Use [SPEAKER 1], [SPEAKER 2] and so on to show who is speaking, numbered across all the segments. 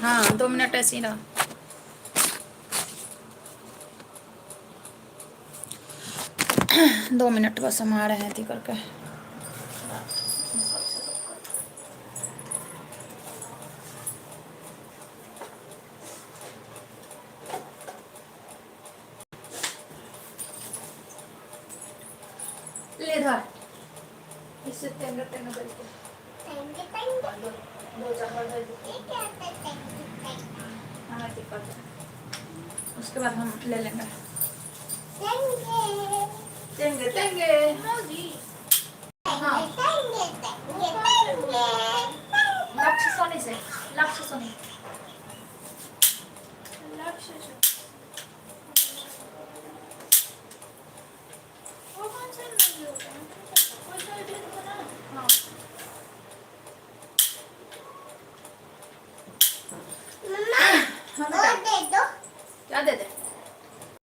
[SPEAKER 1] हाँ 2 मिनट ऐसे ही रहा। दो मिनट बस हम आ रहे हैं थी करके। ले धर इससे तेंगे तेंगे करके तेंगे तेंगे दो चार बार दे दो। ये क्या है तेंगे तेंगे? हाँ ठीक है। उसके बाद हम ले लेंगे तेंगे तेंगे तेंगे मोदी। हाँ तेंगे तेंगे तेंगे लक्ष्य सोनी से लक्ष्य सोनी लक्ष्य से वो कौन सा मूवी होता है? कोई सा भी तो ना। हाँ मम्मा वो दे दो। क्या दे दे?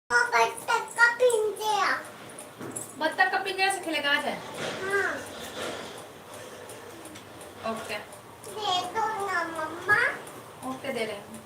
[SPEAKER 1] बत्तख का पिंजरा। बत्तख का पिंजरा से खेलेगा आज है? हाँ ओके दे दो ना मम्मा। ओके दे रहे हैं।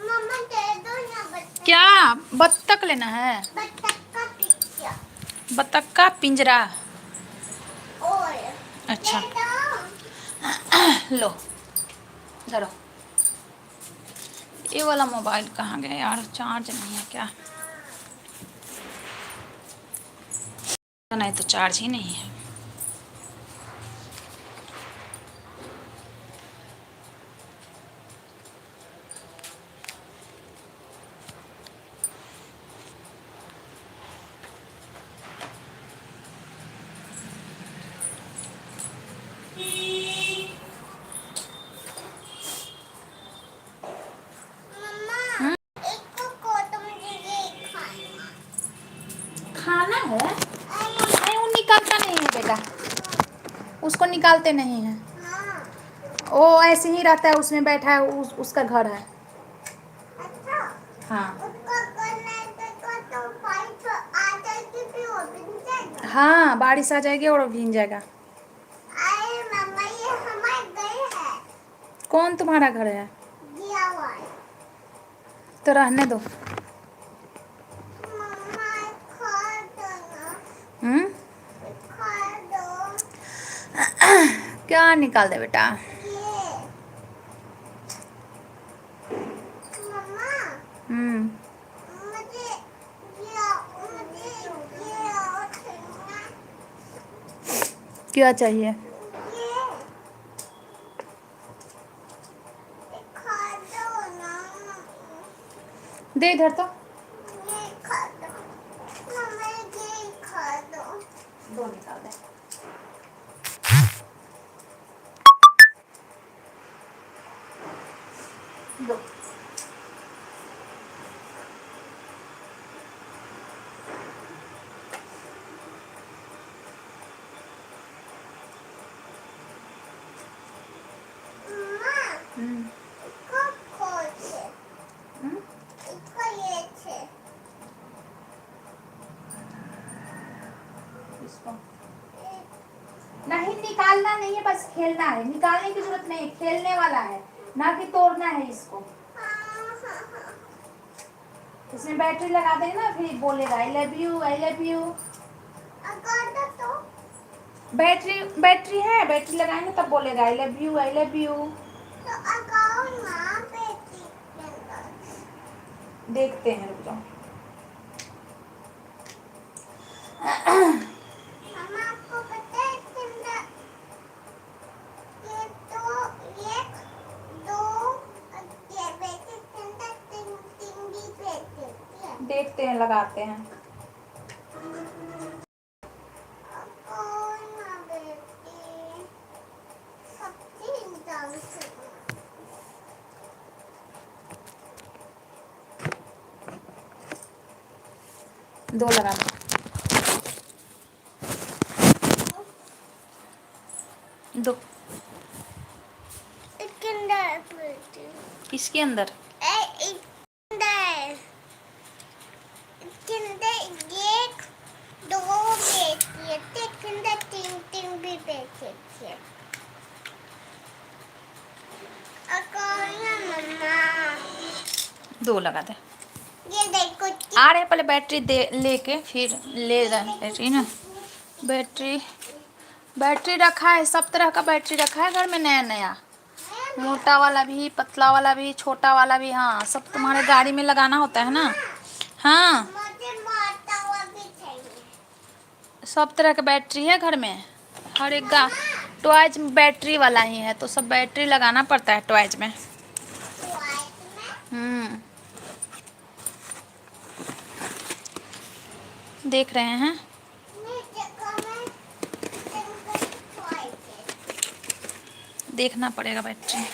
[SPEAKER 1] मम्मा दे दो ना बत्तख। क्या बत्तख लेना है? बत्तख का पिंजरा। बत्तख का पिंजरा और अच्छा लो धरो। ये वाला मोबाइल कहाँ गया यार? चार्ज नहीं है क्या? नहीं तो चार्ज ही नहीं है। खाना है? नहीं वो निकालता नहीं है बेटा, उसको निकालते नहीं है। वो ऐसे ही रहता है, उसमें बैठा है, उसका घर है। अच्छा हाँ हाँ बारिश आ जाएगी और भीग जाएगा। अरे मम्मा ये हमारे घर है। कौन तुम्हारा घर है? तो रहने दो। क्या निकाल दे बेटा? हम्म क्या चाहिए? दे इधर तो। दो निकाल दे। दो इसको नहीं निकालना नहीं है, बस खेलना है। निकालने की जरूरत नहीं है, खेलने वाला है ना कि तोड़ना है इसको। इसमें बैटरी लगा देंगे ना, फिर बोलेगा I love you I love you. तो बैटरी बैटरी है, बैटरी लगाएंगे तब बोलेगा I love you I love you. तो बैटरी देखते हैं, रुक जाओ। आपको पता है ये तो एक दो देखते हैं, लगाते हैं। दो लगा दो। दो किसके अंदर? दो लगा दे।
[SPEAKER 2] ये देखो
[SPEAKER 1] आ रहे पहले बैटरी दे लेके फिर ले रहे बैटरी ना। बैटरी रखा है, सब तरह का बैटरी रखा है घर में, नया नया, मोटा वाला भी, पतला वाला भी, छोटा वाला भी। हाँ, सब तुम्हारे गाड़ी में लगाना होता है ना। हाँ,
[SPEAKER 2] मुझे मोटा हुआ भी चाहिए।
[SPEAKER 1] सब तरह का बैटरी है घर में। हर एक टॉयज बैटरी वाला ही है, तो सब बैटरी लगाना पड़ता है टॉयज में। देख रहे हैं। देखना पड़ेगा बैटरी।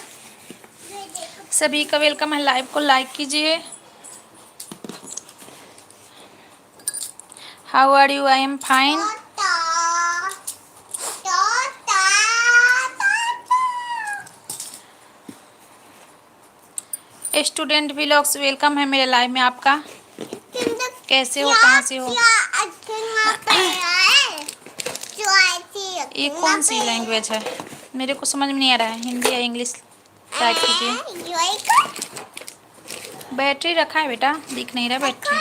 [SPEAKER 1] सभी का वेलकम है, लाइव को लाइक कीजिए। How are you? I am fine. Student vlogs welcome है मेरे लाइव में आपका। कैसे हो, कहाँ से हो? ये कौन सी लैंग्वेज है? मेरे को समझ में नहीं आ रहा है, हिंदी या इंग्लिश टाइप कीजिए। बैटरी रखा है बेटा, दिख नहीं रहा बैटरी।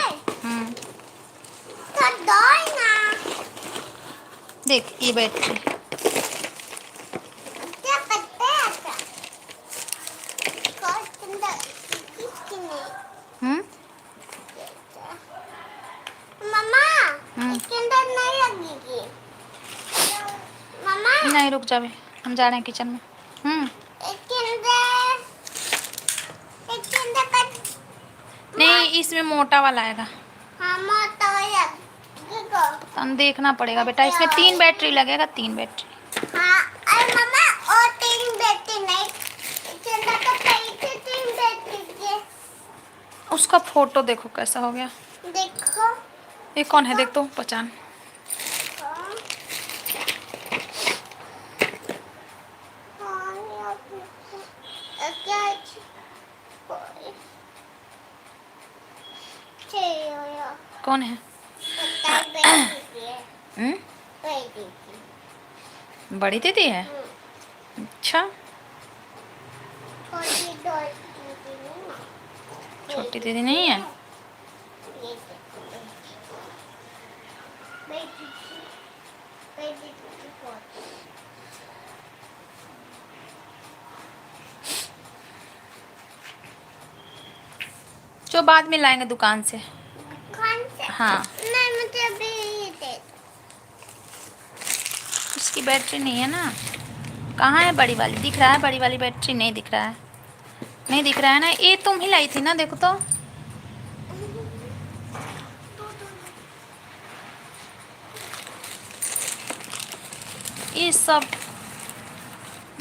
[SPEAKER 1] देख ये बैटरी। नहीं, रुक जावे, हम जा रहे हैं किचन में। नहीं, इसमें मोटा वाला आएगा।
[SPEAKER 2] हाँ, मोटा वाला
[SPEAKER 1] तो हम देखना पड़ेगा बेटा, इसमें 3 बैटरी लगेगा, 3 बैटरी।
[SPEAKER 2] हाँ, अरे मम्मा और 3 बैटरी नहीं, चंदा तो पहले 3 बैटरी के।
[SPEAKER 1] उसका फोटो देखो कैसा हो गया।
[SPEAKER 2] देखो
[SPEAKER 1] ये कौन है, देख तो पहचान। कौन है? बड़ी दीदी है। अच्छा, छोटी दीदी नहीं है। जो बाद में लाएंगे दुकान से। हाँ,
[SPEAKER 2] नहीं, मुझे अभी ये दे।
[SPEAKER 1] उसकी बैटरी नहीं है ना। कहाँ है बड़ी वाली? दिख रहा है बड़ी वाली बैटरी? नहीं दिख रहा है, नहीं दिख रहा है ना। ये तुम ही लाई थी ना, देखो तो। ये सब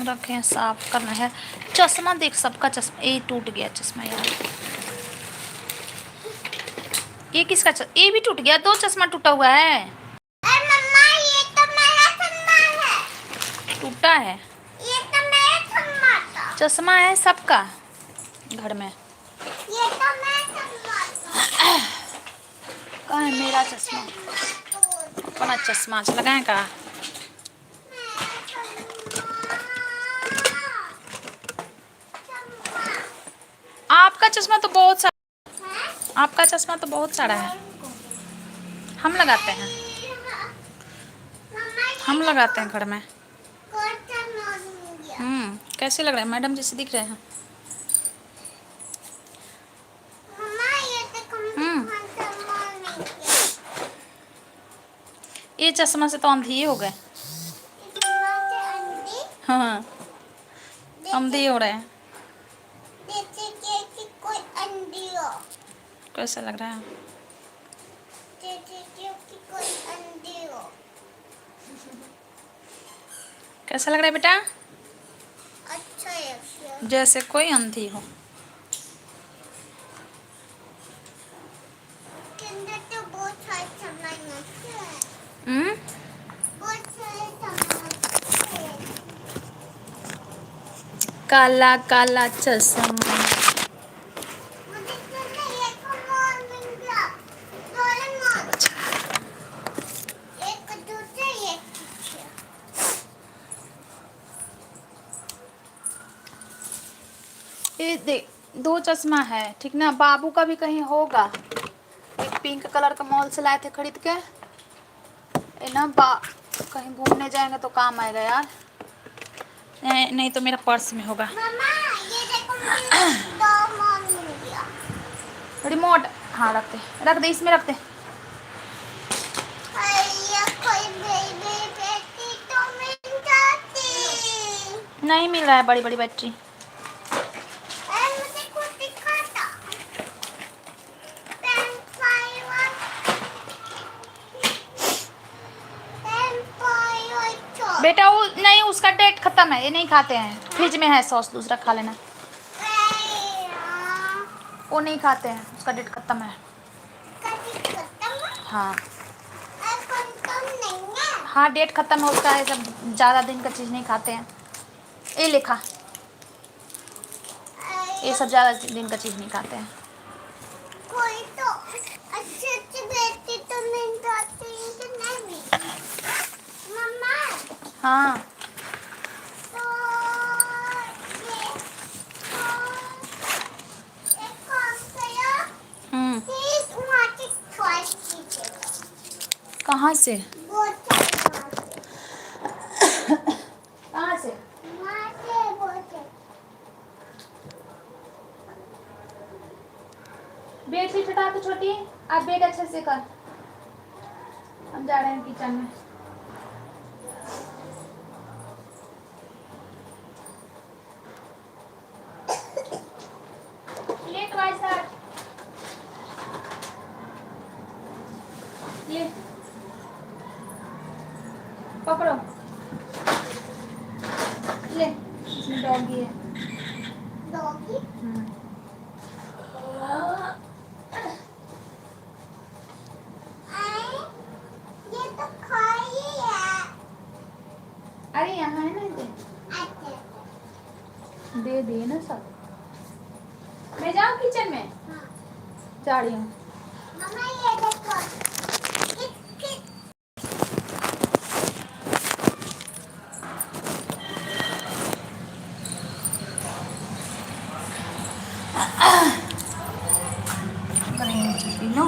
[SPEAKER 1] रखे हैं, साफ करना है। चश्मा देख, सबका चश्मा, ये टूट गया चश्मा यार। ये किसका ये भी टूट गया, 2 चश्मा टूटा हुआ है।
[SPEAKER 2] अरे मम्मा, ये तो मेरा चश्मा है।
[SPEAKER 1] टूटा है?
[SPEAKER 2] ये तो मेरा चश्मा था।
[SPEAKER 1] चश्मा है सबका घर में।
[SPEAKER 2] ये तो मेरा चश्मा था।
[SPEAKER 1] कहाँ है मेरा चश्मा? अपना चश्मा लगाए का? आपका चश्मा तो बहुत सारा, आपका चश्मा तो बहुत सारा है। हम लगाते हैं, हम लगाते हैं घर में। कैसे लग रहे हैं मैडम? जैसे दिख रहे हैं। ये चश्मा से तो अंधी हो गए। हाँ, अंधी हो रहे हैं।
[SPEAKER 2] कोई अंधी हो।
[SPEAKER 1] कैसा लग रहा है?
[SPEAKER 2] कोई अंधी हो।
[SPEAKER 1] कैसा लग रहा है बेटा?
[SPEAKER 2] अच्छा है।
[SPEAKER 1] जैसे कोई अंधी हो।
[SPEAKER 2] तो बहुत
[SPEAKER 1] काला काला चश्मा।
[SPEAKER 2] मुझे तो ये कौन मिल गया डोरेमोन एक दूसरे ये
[SPEAKER 1] देख, 2 चश्मा है ठीक ना। बाबू का भी कहीं होगा। एक पिंक कलर का मॉल से लाए थे खरीद के। ये ना कहीं घूमने जाएंगे तो काम आएगा यार। नहीं तो मेरा पर्स में होगा।
[SPEAKER 2] मम्मा ये देखो मुझे डोरेमोन मिल गया
[SPEAKER 1] रिमोट हाँ रख दे इसमें रख दे।
[SPEAKER 2] ये कोई बेबी बेटी तो मिल जाती
[SPEAKER 1] नहीं मिल रहा है बड़ी बड़ी बैटरी।
[SPEAKER 2] मुझे कुछ दिखाता पेन फाइव
[SPEAKER 1] बेटा वो नहीं, उसका डेट खत्म है, ये नहीं खाते हैं। फ्रिज में है सॉस, दूसरा खा लेना। वो नहीं खाते हैं, उसका डेट खत्म है। हाँ हाँ डेट खत्म है उसका। ये सब ज़्यादा दिन का चीज़ नहीं खाते हैं। ये लिखा, ये सब ज़्यादा दिन का चीज़ नहीं खाते हैं।
[SPEAKER 2] कोई तो अच्छी अच्छी बेटी तो मिल जाती है कि नहीं मम्मा।
[SPEAKER 1] हाँ
[SPEAKER 2] तो ये कौन सा प्लीज वहाँ की चॉइस कीजिएगा।
[SPEAKER 1] कहाँ से
[SPEAKER 2] वो
[SPEAKER 1] कहाँ से
[SPEAKER 2] वहाँ से वो
[SPEAKER 1] बेड शीट हटा तो छोटी, आप बेड अच्छे से कर। हम जा रहे हैं किचन में। ले तो भाई साहब, ले पकड़ो, ले इसमें डॉगी है।
[SPEAKER 2] डॉगी ये तो खाई है।
[SPEAKER 1] अरे यहाँ है ना,
[SPEAKER 2] अच्छा
[SPEAKER 1] दे दिए ना सब। मैं जाऊँ किचन में,
[SPEAKER 2] हाँ
[SPEAKER 1] जा रही हूँ।
[SPEAKER 2] मम्मा ये देखो किस
[SPEAKER 1] पी लो।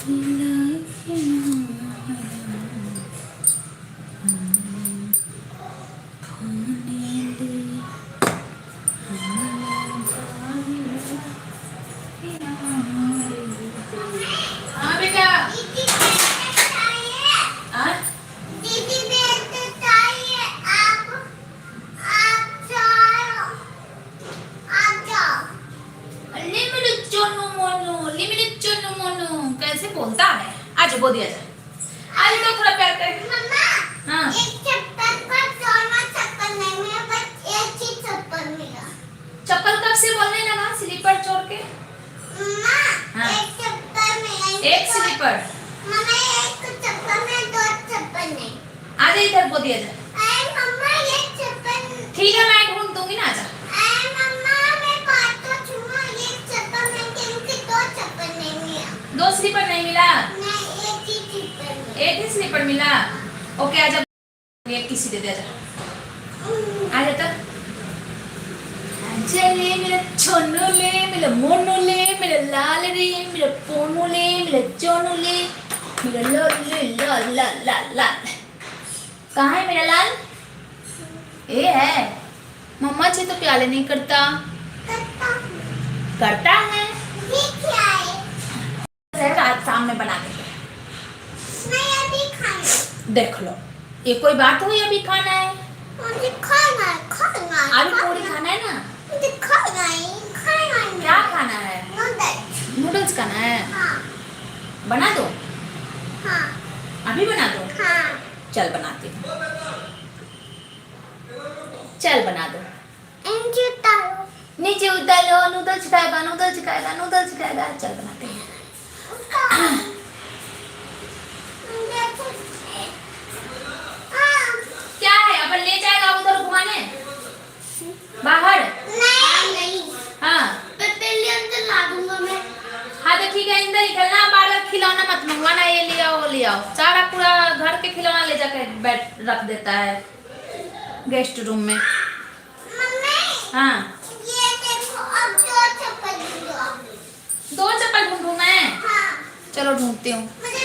[SPEAKER 1] हाँ बेटा।
[SPEAKER 2] दीदी बेटे चाहिए।
[SPEAKER 1] हाँ?
[SPEAKER 2] दीदी बेटे चाहिए। आप जाओ। आप जाओ।
[SPEAKER 1] चोनू मोनू कैसे बोलता है? आज बोल दिया जाए। आज तो थोड़ा प्यार कर।
[SPEAKER 2] मम्मा,
[SPEAKER 1] हाँ।
[SPEAKER 2] एक चप्पल का दोनों चप्पल नहीं मिला, बस एक ही चप्पल मिला।
[SPEAKER 1] चप्पल कब से बोलने लगा स्लीपर छोड़ के?
[SPEAKER 2] मम्मा,
[SPEAKER 1] हाँ।
[SPEAKER 2] एक चप्पल में
[SPEAKER 1] एक स्लीपर।
[SPEAKER 2] मम्मा, एक चप्पल में दो चप्पल नहीं।
[SPEAKER 1] आजा इधर बोल दिया जाए।
[SPEAKER 2] अरे मम्मा, ये चप्पल।
[SPEAKER 1] ठीक है मैं ढूंढ दूंगी ना। आजा।
[SPEAKER 2] अरे मम्मा, मैं बात तो सुनो, ये चप्पल में क्योंकि दो चप्पल नहीं मिला।
[SPEAKER 1] दो स्लीपर नहीं मिला?
[SPEAKER 2] नहीं, एक ही चप्पल मिला।
[SPEAKER 1] एक ही स्लीपर मिला। ओके आजा। एक किसी दे दे। आजा आजा तक। आजा ले मेरा छोनू ले, मेरा मोनू ले, मेरा लाल रे, मेरा पोनू ले, मेरा चोनू ले, मेरा लाल ले, लाल लाल लाल लाल। कहाँ है मेरा लाल? ये है। मम्मा जी तो प्याले नहीं करता। करता है।
[SPEAKER 2] ये क्या है?
[SPEAKER 1] रात सामने बना के
[SPEAKER 2] नहीं, अभी खाना।
[SPEAKER 1] देख लो। ये कोई बात हुई अभी खाना है?
[SPEAKER 2] मुझे खाना है, खाना है।
[SPEAKER 1] आलू पूरी खाना है ना?
[SPEAKER 2] मुझे खाना है, खाना है।
[SPEAKER 1] क्या खाना है?
[SPEAKER 2] नूडल्स।
[SPEAKER 1] नूडल्स खाना है?
[SPEAKER 2] हाँ,
[SPEAKER 1] बना दो।
[SPEAKER 2] हाँ,
[SPEAKER 1] अभी बना दो।
[SPEAKER 2] हाँ।
[SPEAKER 1] चल बनाती हूँ। चल बना दो।
[SPEAKER 2] नीचे उतारो।
[SPEAKER 1] नीचे उतारो। नूडल्स खाएगा, नूडल्स खाएगा, नूडल्स खाएगा। चल बनाते हैं। क्या है? अपन ले जाएगा उधर घुमाने बाहर?
[SPEAKER 2] नहीं।
[SPEAKER 1] हाँ
[SPEAKER 2] पहले अंदर ला दूंगा मैं।
[SPEAKER 1] हाँ तो ठीक है। अंदर ही खेलना। बार बार खिलौना मत मंगवाना। ये ले आओ वो ले आओ। सारा पूरा घर के खिलौना ले जाकर बैठ रख देता है गेस्ट रूम में।
[SPEAKER 2] मम्मी,
[SPEAKER 1] हाँ
[SPEAKER 2] ये देखो, अब दो चप्पल ढूंढो।
[SPEAKER 1] दो चप्पल ढूंढूं मैं?
[SPEAKER 2] हाँ,
[SPEAKER 1] चलो ढूंढती हूँ।
[SPEAKER 2] मुझे